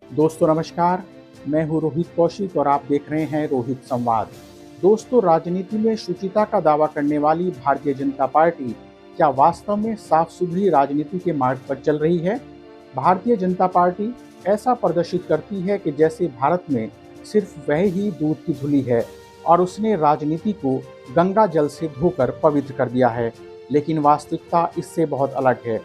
दोस्तों नमस्कार, मैं हूं रोहित कौशिक और आप देख रहे हैं रोहित संवाद। दोस्तों, राजनीति में शुचिता का दावा करने वाली भारतीय जनता पार्टी क्या वास्तव में साफ सुथरी राजनीति के मार्ग पर चल रही है? भारतीय जनता पार्टी ऐसा प्रदर्शित करती है कि जैसे भारत में सिर्फ वह ही दूध की धुली है और उसने राजनीति को गंगा जल से धोकर पवित्र कर दिया है। लेकिन वास्तविकता इससे बहुत अलग है।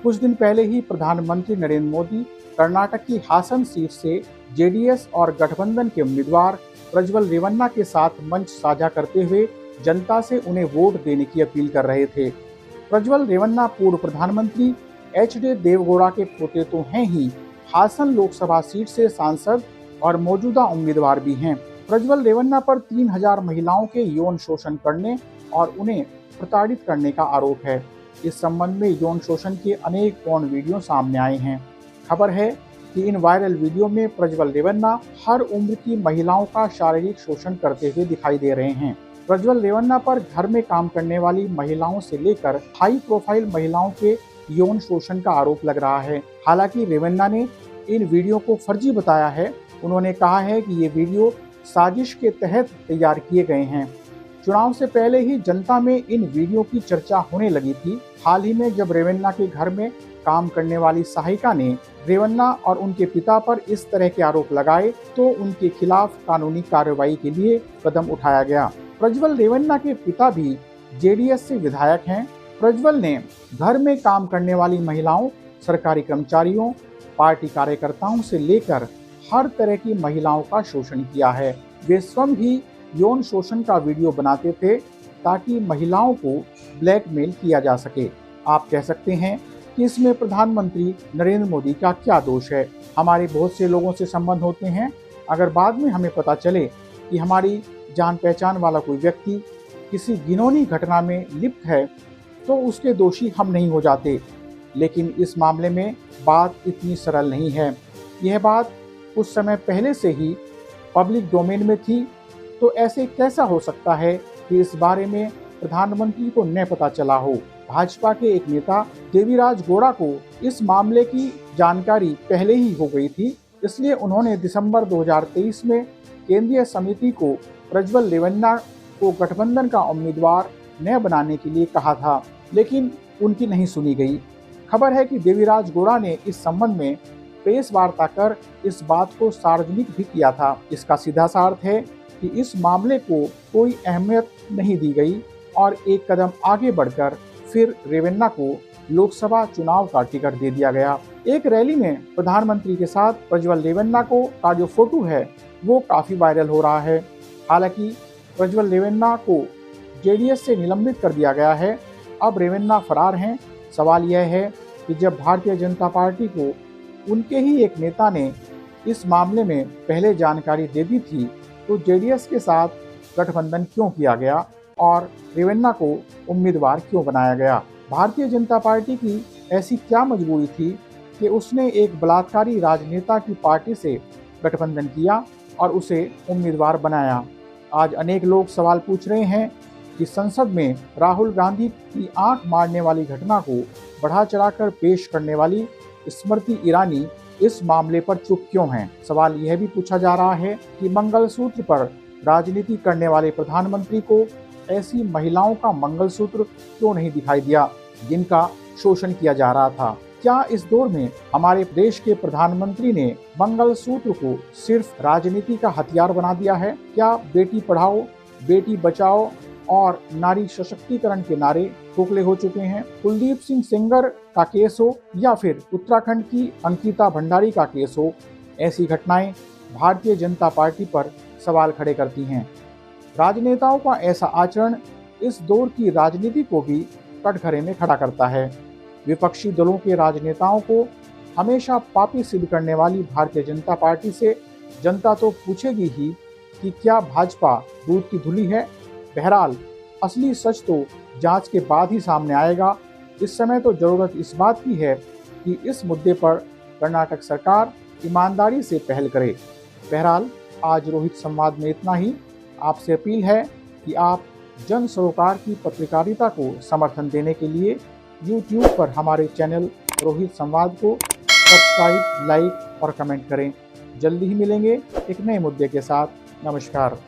कुछ दिन पहले ही प्रधानमंत्री नरेंद्र मोदी कर्नाटक की हासन सीट से जेडीएस और गठबंधन के उम्मीदवार प्रज्वल रेवन्ना के साथ मंच साझा करते हुए जनता से उन्हें वोट देने की अपील कर रहे थे। प्रज्वल रेवन्ना पूर्व प्रधानमंत्री एच.डी. देवगौड़ा के पोते तो हैं ही, हासन लोकसभा सीट से सांसद और मौजूदा उम्मीदवार भी हैं। प्रज्वल रेवन्ना पर 3000 महिलाओं के यौन शोषण करने और उन्हें प्रताड़ित करने का आरोप है। इस संबंध में यौन शोषण के अनेक पोर्न वीडियो सामने आए हैं। खबर है कि इन वायरल वीडियो में प्रज्वल रेवन्ना हर उम्र की महिलाओं का शारीरिक शोषण करते हुए दिखाई दे रहे हैं। प्रज्वल रेवन्ना पर घर में काम करने वाली महिलाओं से लेकर हाई प्रोफाइल महिलाओं के यौन शोषण का आरोप लग रहा है। हालांकि रेवन्ना ने इन वीडियो को फर्जी बताया है। उन्होंने कहा है कि ये वीडियो साजिश के तहत तैयार किए गए हैं। चुनाव से पहले ही जनता में इन वीडियो की चर्चा होने लगी थी। हाल ही में जब रेवन्ना के घर में काम करने वाली सहायिका ने रेवन्ना और उनके पिता पर इस तरह के आरोप लगाए तो उनके खिलाफ कानूनी कार्रवाई के लिए कदम उठाया गया। प्रज्वल रेवन्ना के पिता भी जेडीएस से विधायक हैं। प्रज्वल ने घर में काम करने वाली महिलाओं, सरकारी कर्मचारियों, पार्टी कार्यकर्ताओं से लेकर हर तरह की महिलाओं का शोषण किया है। वे स्वयं भी यौन शोषण का वीडियो बनाते थे ताकि महिलाओं को ब्लैकमेल किया जा सके। आप कह सकते हैं कि इसमें प्रधानमंत्री नरेंद्र मोदी का क्या दोष है? हमारे बहुत से लोगों से संबंध होते हैं। अगर बाद में हमें पता चले कि हमारी जान पहचान वाला कोई व्यक्ति किसी घिनौनी घटना में लिप्त है तो उसके दोषी हम नहीं हो जाते। लेकिन इस मामले में बात इतनी सरल नहीं है। यह बात कुछ समय पहले से ही पब्लिक डोमेन में थी, तो ऐसे कैसा हो सकता है कि इस बारे में प्रधानमंत्री को न पता चला हो? भाजपा के एक नेता देवीराज गौड़ा को इस मामले की जानकारी पहले ही हो गई थी, इसलिए उन्होंने दिसंबर 2023 में केंद्रीय समिति को प्रज्वल रेवन्ना को गठबंधन का उम्मीदवार न बनाने के लिए कहा था, लेकिन उनकी नहीं सुनी गई। खबर है कि देवीराज गौड़ा ने इस संबंध में प्रेस वार्ता कर इस बात को सार्वजनिक भी किया था। इसका सीधा सा अर्थ है कि इस मामले को कोई अहमियत नहीं दी गई और एक कदम आगे बढ़कर फिर रेवन्ना को लोकसभा चुनाव का टिकट दे दिया गया। एक रैली में प्रधानमंत्री के साथ प्रज्वल रेवन्ना का जो फोटो है वो काफी वायरल हो रहा है। हालांकि प्रज्वल रेवन्ना को जेडीएस से निलंबित कर दिया गया है। अब रेवन्ना फरार हैं। सवाल यह है कि जब भारतीय जनता पार्टी को उनके ही एक नेता ने इस मामले में पहले जानकारी दे दी थी तो जेडीएस के साथ गठबंधन क्यों किया गया और रेवन्ना को उम्मीदवार क्यों बनाया गया? भारतीय जनता पार्टी की ऐसी क्या मजबूरी थी कि उसने एक बलात्कारी राजनेता की पार्टी से गठबंधन किया और उसे उम्मीदवार बनाया? आज अनेक लोग सवाल पूछ रहे हैं कि संसद में राहुल गांधी की आंख मारने वाली घटना को बढ़ा चढ़ाकर पेश करने वाली स्मृति ईरानी इस मामले पर चुप क्यों हैं? सवाल यह भी पूछा जा रहा है कि मंगलसूत्र पर राजनीति करने वाले प्रधानमंत्री को ऐसी महिलाओं का मंगलसूत्र क्यों नहीं दिखाई दिया जिनका शोषण किया जा रहा था? क्या इस दौर में हमारे देश के प्रधानमंत्री ने मंगलसूत्र को सिर्फ राजनीति का हथियार बना दिया है? क्या बेटी पढ़ाओ, बेटी बचाओ और नारी सशक्तिकरण के नारे खोखले हो चुके हैं? कुलदीप सिंह सेंगर का केस हो या फिर उत्तराखंड की अंकिता भंडारी का केस हो, ऐसी घटनाएं भारतीय जनता पार्टी पर सवाल खड़े करती हैं। राजनेताओं का ऐसा आचरण इस दौर की राजनीति को भी कटघरे में खड़ा करता है। विपक्षी दलों के राजनेताओं को हमेशा पापी सिद्ध करने वाली भारतीय जनता पार्टी से जनता तो पूछेगी ही कि क्या भाजपा दूध की धुली है? बहरहाल असली सच तो जांच के बाद ही सामने आएगा। इस समय तो जरूरत इस बात की है कि इस मुद्दे पर कर्नाटक सरकार ईमानदारी से पहल करे। बहरहाल आज रोहित संवाद में इतना ही। आपसे अपील है कि आप जन सरोकार की पत्रकारिता को समर्थन देने के लिए YouTube पर हमारे चैनल रोहित संवाद को सब्सक्राइब, लाइक और कमेंट करें। जल्दी ही मिलेंगे एक नए मुद्दे के साथ। नमस्कार।